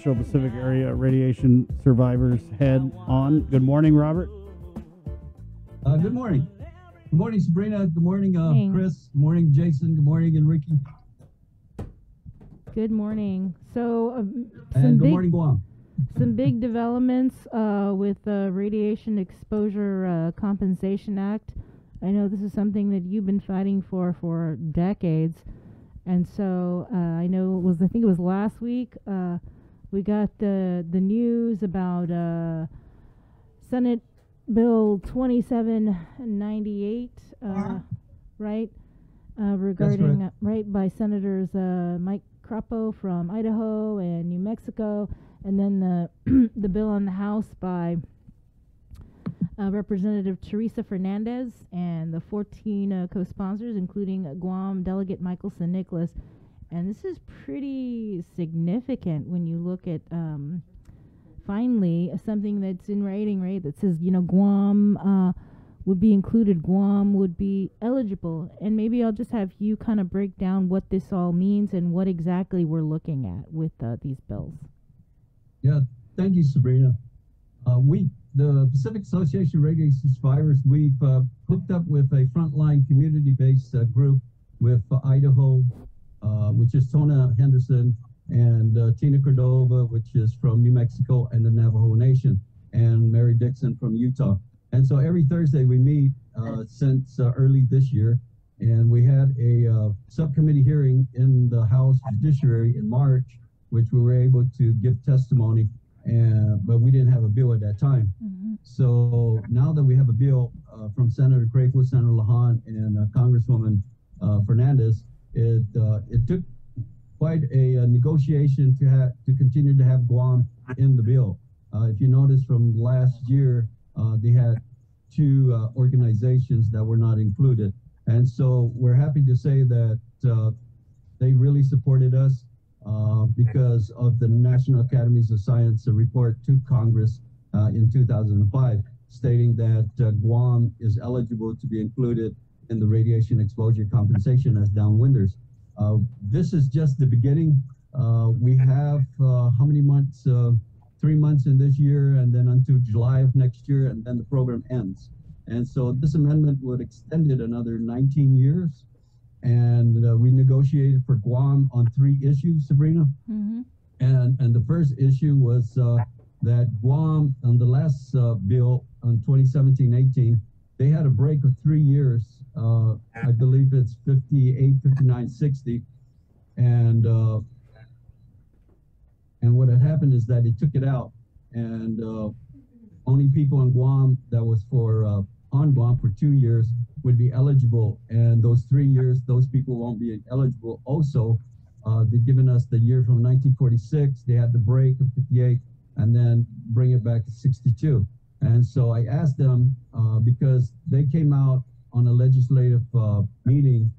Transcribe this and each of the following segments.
Central Pacific Area Radiation Survivors Head on. Good morning, Robert. Good morning. Good morning, Sabrina. Good morning, Chris. Good morning, Jason. Good morning, Enrique. Good morning. So, good morning, Guam. Some big developments with the Radiation Exposure Compensation Act. I know this is something that you've been fighting for decades. And so I know I think it was last week, we got the news about Senate Bill 2798, right? Regarding, right, by Senators Mike Crapo from Idaho and New Mexico, and then the bill on the House by Representative Teresa Fernandez and the 14 co-sponsors, including Guam Delegate Michelson Nicholas. And this is pretty significant when you look at finally something that's in writing, right? That says, Guam would be included, Guam would be eligible. And maybe I'll just have you kind of break down what this all means and what exactly we're looking at with these bills. Yeah, thank you, Sabrina. The Pacific Association of Radiation Survivors, we've hooked up with a frontline community-based group with Idaho, which is Tona Henderson, and Tina Cordova, which is from New Mexico and the Navajo Nation, and Mary Dixon from Utah. And so every Thursday we meet since early this year, and we had a subcommittee hearing in the House Judiciary in March, which we were able to give testimony, but we didn't have a bill at that time. Mm-hmm. So now that we have a bill from Senator Crapo, Senator Lahan, and Congresswoman Fernandez, it took quite a negotiation to continue to have Guam in the bill. If you notice from last year, they had two organizations that were not included. And so we're happy to say that they really supported us because of the National Academies of Science report to Congress in 2005, stating that Guam is eligible to be included in the radiation exposure compensation as downwinders. This is just the beginning. We have how many months? 3 months in this year, and then until July of next year, and then the program ends. And so this amendment would extend it another 19 years. And we negotiated for Guam on 3 issues, Sabrina. Mm-hmm. And the first issue was that Guam, on the last bill on 2017-18, they had a break of 3 years. I believe it's 58, 59, 60. And what had happened is that they took it out, and only people on Guam that was on Guam for 2 years would be eligible, and those 3 years, those people won't be eligible. Also, they've given us the year from 1946. They had the break of 58, and then bring it back to 62. And so I asked them, because they came out on a legislative meeting,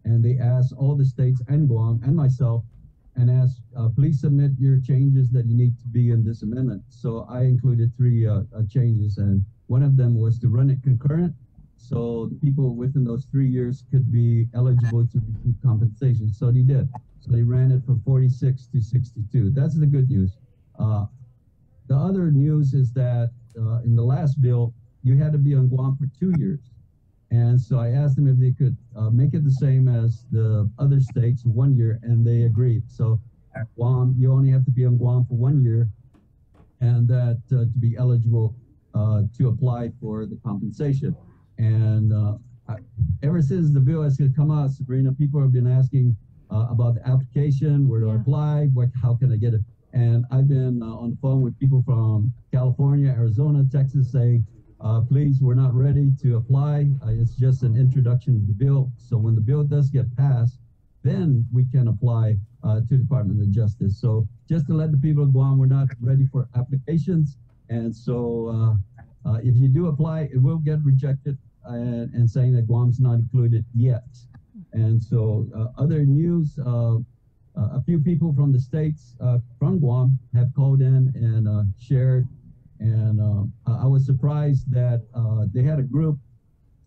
and they asked all the states and Guam and myself, and asked, please submit your changes that you need to be in this amendment. So I included 3 changes, and one of them was to run it concurrent, so the people within those 3 years could be eligible to receive compensation. So they did. So they ran it from 46 to 62. That's the good news. The other news is that in the last bill, you had to be on Guam for 2 years. And so I asked them if they could make it the same as the other states, 1 year, and they agreed. So Guam, you only have to be on Guam for 1 year, and that to be eligible to apply for the compensation. And ever since the bill has come out, Sabrina, people have been asking about the application, where do I apply, how can I get it? And I've been on the phone with people from California, Arizona, Texas, saying, please, we're not ready to apply. It's just an introduction of the bill. So when the bill does get passed, then we can apply to Department of Justice. So just to let the people of Guam, we're not ready for applications. And so if you do apply, it will get rejected and saying that Guam's not included yet. And so other news, a few people from the states from Guam have called in and shared. And I was surprised that they had a group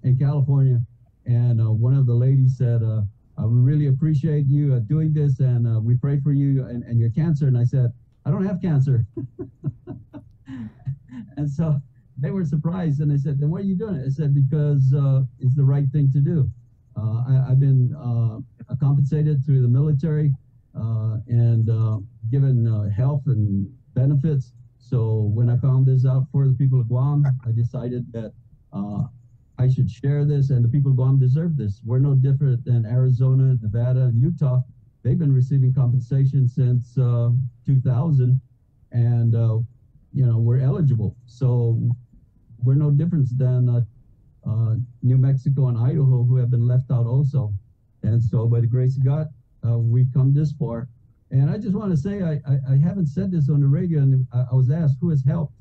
in California, and one of the ladies said, we really appreciate you doing this, and we pray for you and your cancer. And I said, I don't have cancer. And so they were surprised, and I said, then what are you doing? I said, because it's the right thing to do. I've been compensated through the military and given health and benefits. So when I found this out for the people of Guam, I decided that I should share this, and the people of Guam deserve this. We're no different than Arizona, Nevada, and Utah. They've been receiving compensation since 2000, and we're eligible. So we're no different than New Mexico and Idaho, who have been left out also. And so by the grace of God, we've come this far. And I just want to say, I haven't said this on the radio, and I was asked who has helped.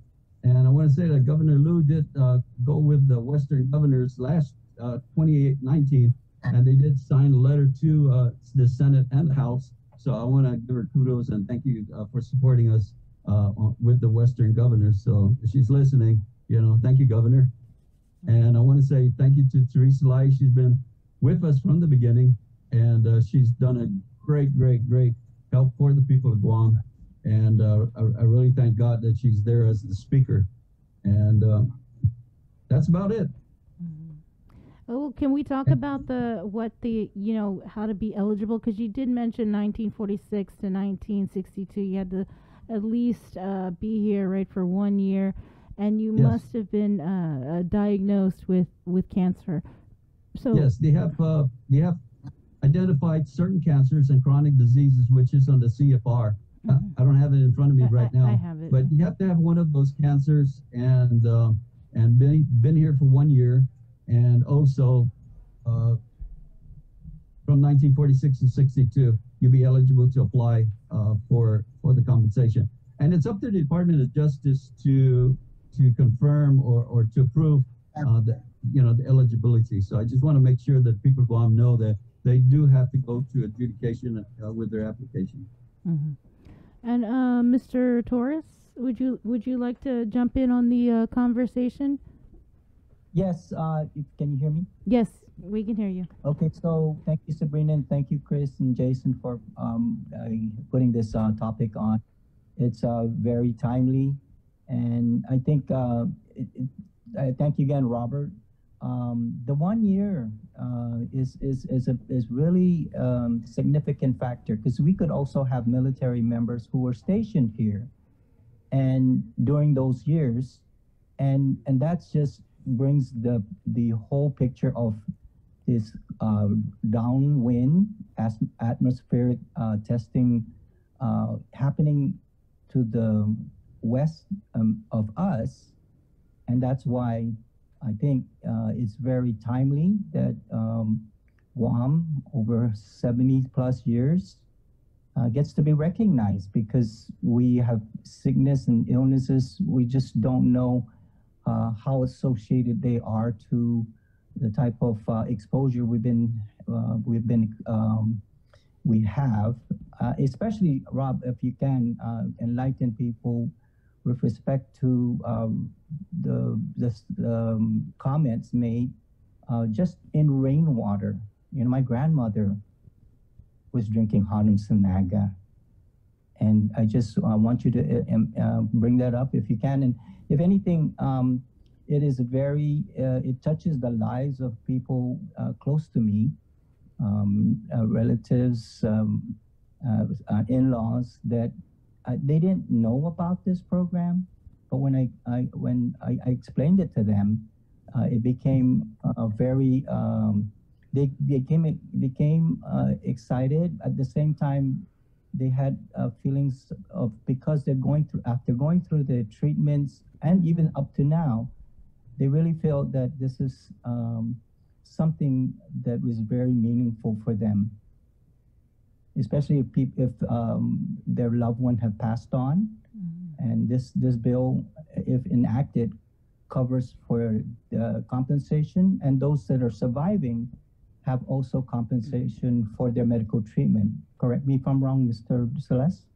And I want to say that Governor Liu did go with the Western governors last 2019, and they did sign a letter to the Senate and the House. So I want to give her kudos and thank you for supporting us with the Western governors. So if she's listening, thank you, Governor. And I want to say thank you to Teresa Lai. She's been with us from the beginning, and she's done a great help for the people of Guam. And I really thank God that she's there as the speaker. And that's about it. Oh, can we talk about how to be eligible? Because you did mention 1946 to 1962. You had to at least be here, right, for 1 year. And you must have been diagnosed with cancer. So yes, they have identified certain cancers and chronic diseases, which is on the CFR. I don't have it in front of me right now. I have it. But you have to have one of those cancers and been here for 1 year, and also from 1946 to 62, you'll be eligible to apply for the compensation. And it's up to the Department of Justice to confirm or to approve the eligibility. So I just want to make sure that people of Guam know that they do have to go to adjudication with their application. Mm-hmm. And Mr. Torres, would you like to jump in on the conversation? Yes. Can you hear me? Yes, we can hear you. Okay. So thank you, Sabrina, and thank you, Chris and Jason, for putting this topic on. It's very timely, and I think thank you again, Robert. The 1 year is really significant factor, because we could also have military members who were stationed here, and during those years, and that's just brings the whole picture of this downwind atmospheric testing happening to the west of us, and that's why I think it's very timely that Guam, over 70 plus years, gets to be recognized, because we have sickness and illnesses. We just don't know how associated they are to the type of exposure we have, especially, Rob, if you can enlighten people with respect to the comments made just in rainwater. My grandmother was drinking Hanum Sanaga, and I just want you to bring that up if you can. And if anything, it is it touches the lives of people close to me, relatives, in-laws, that they didn't know about this program, but when I explained it to them, it became very. They became excited. At the same time, they had feelings of, because they're going through the treatments, and even up to now, they really feel that this is something that was very meaningful for them, especially if their loved one have passed on. Mm-hmm. And this bill, if enacted, covers for the compensation, and those that are surviving have also compensation for their medical treatment. Correct me if I'm wrong, Mr. Celeste?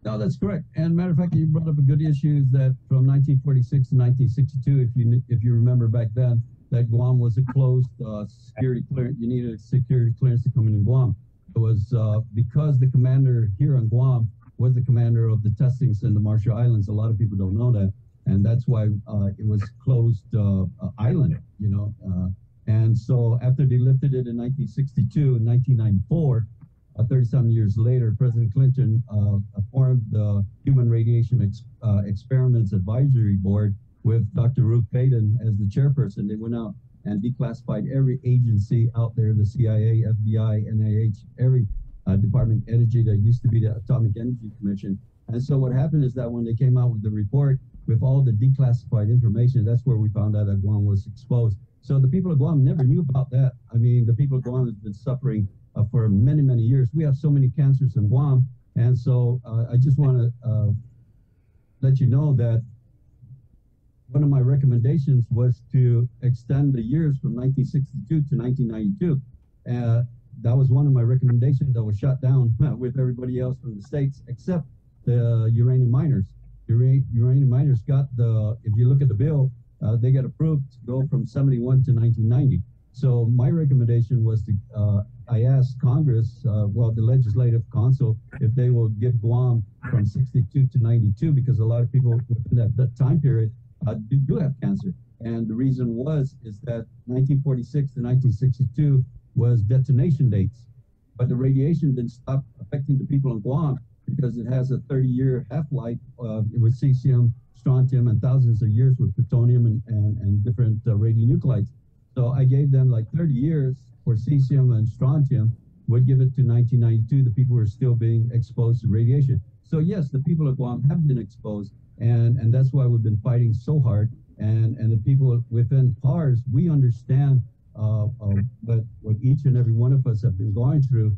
No, that's correct. And matter of fact, you brought up a good issue, is that from 1946 to 1962, if you remember back then, that Guam was a closed security clearance. You needed a security clearance to come in Guam. It was because the commander here on Guam was the commander of the testings in the Marshall Islands. A lot of people don't know that, and that's why it was closed island, you know. And so after they lifted it in 1962 and 1994, 37 years later, President Clinton formed the Human Radiation Experiments Advisory Board with Dr. Ruth Baden as the chairperson. They went out and declassified every agency out there, the CIA, FBI, NIH, every Department of Energy that used to be the Atomic Energy Commission. And so what happened is that when they came out with the report with all the declassified information, that's where we found out that Guam was exposed. So the people of Guam never knew about that. I mean, the people of Guam have been suffering for many, many years. We have so many cancers in Guam. And so I just want to let you know that one of my recommendations was to extend the years from 1962 to 1992. That was one of my recommendations that was shot down with everybody else from the States, except the uranium miners. Uranium miners got if you look at the bill, they got approved to go from 71 to 1990. So my recommendation was to, I asked Congress, well, the Legislative Council, if they will give Guam from 62 to 92, because a lot of people within that time period do have cancer. And the reason is that 1946 to 1962 was detonation dates, but the radiation didn't stop affecting the people in Guam because it has a 30-year half-life with cesium, strontium, and thousands of years with plutonium and different radionuclides. So I gave them like 30 years for cesium and strontium, would give it to 1992, the people who are still being exposed to radiation. So yes, the people of Guam have been exposed, and that's why we've been fighting so hard. And the people within PARS, we understand what each and every one of us have been going through,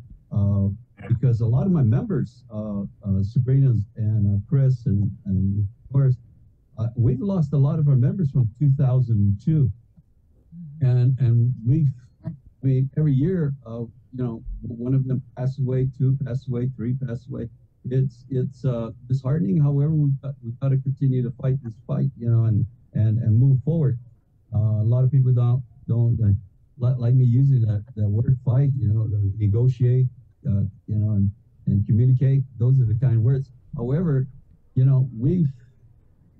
because a lot of my members, Sabrina and Chris and of course, we've lost a lot of our members from 2002, and every year, you know, one of them passes away, two pass away, three pass away. It's disheartening. However, we've got to continue to fight this fight, you know, and move forward. A lot of people don't like me using that word fight, you know, negotiate, you know, and communicate. Those are the kind of words. However, you know,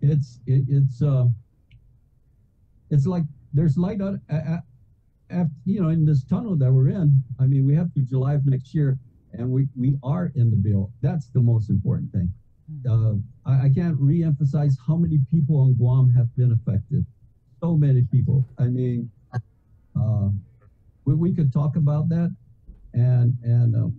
it's like there's light out after, you know, in this tunnel that we're in. I mean, we have to July of next year, and we are in the bill. That's the most important thing. I can't re-emphasize how many people on Guam have been affected. So many people. I mean, we could talk about that, and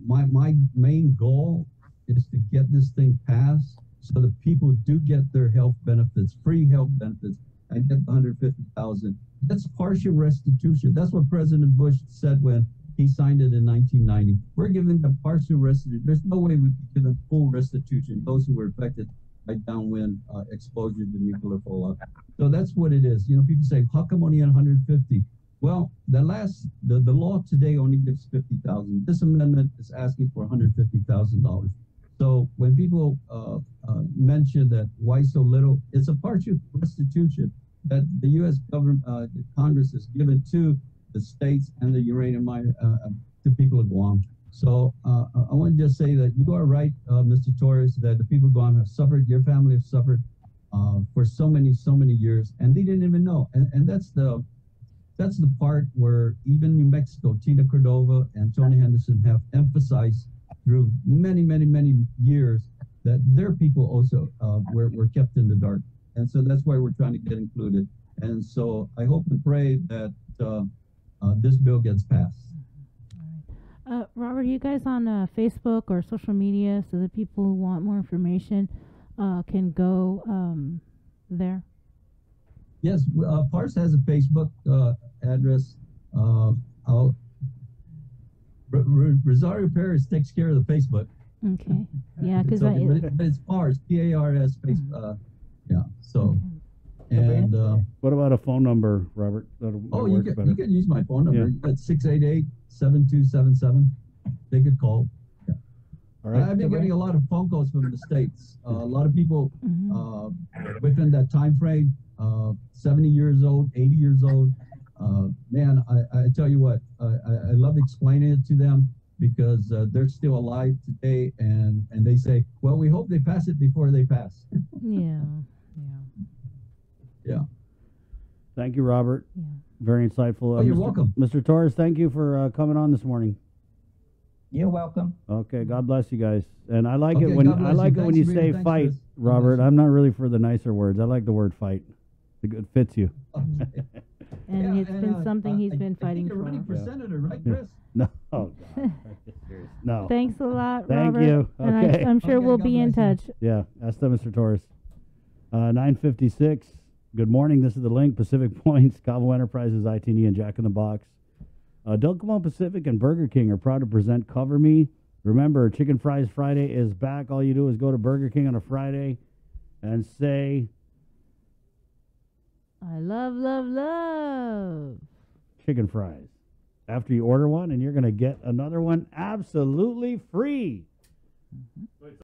my main goal is to get this thing passed so that people do get their health benefits, free health benefits, and get the $150,000. That's partial restitution. That's what President Bush said when he signed it in 1990. We're giving them partial restitution. There's no way we can give them full restitution, those who were affected by downwind exposure to nuclear fallout. So that's what it is. You know, people say, how come only 150? Well, the law today only gives $50,000. This amendment is asking for $150,000. So when people mention that why so little, it's a partial restitution that the U.S. government, the Congress has given to the states and the uranium mine, to people of Guam. So I want to just say that you are right, Mr. Torres, that the people of Guam have suffered, your family have suffered for so many years, and they didn't even know. And that's the part where even New Mexico, Tina Cordova and Tony Henderson have emphasized through many years that their people also were kept in the dark. And so that's why we're trying to get included. And so I hope and pray that this bill gets passed. All right. Robert, are you guys on Facebook or social media so that people who want more information can go there? Yes, PARS has a Facebook address. Rosario Perez takes care of the Facebook. Okay. Yeah, because but it's PARS, PARS, Facebook. Yeah. So, and what about a phone number, Robert? You can use my phone number. Yeah. It's 688-7277. They could call. Yeah. All right. I've been getting a lot of phone calls from the States. A lot of people within that time frame, 70 years old, 80 years old. Man, I tell you what, I love explaining it to them because they're still alive today, and they say, well, we hope they pass it before they pass. Yeah. Yeah. Thank you, Robert. Yeah. Very insightful. Oh, you're Mr. welcome. Mr. Torres, thank you for coming on this morning. You're welcome. Okay, God bless you guys. And I like Okay, it when God bless you. when Thanks, you Rita. say Thanks, fight, Chris. God Robert. bless you. I'm not really for the nicer words. I like the word fight. It fits you. And Yeah, it's been something he's been I fighting think you're for. running for Yeah. senator, right, Chris? No, oh God, serious. No. Thanks a lot, Thank Robert. you. And Okay. I'm sure Okay, we'll God be in bless touch. Yeah, that's the Mr. Torres. 9:56. Good morning. This is the Link, Pacific Points, Cabo Enterprises, ITD, and Jack in the Box. Del Camon Pacific and Burger King are proud to present Cover Me. Remember, Chicken Fries Friday is back. All you do is go to Burger King on a Friday and say, I love, love, love. chicken fries. After you order one, and you're going to get another one absolutely free.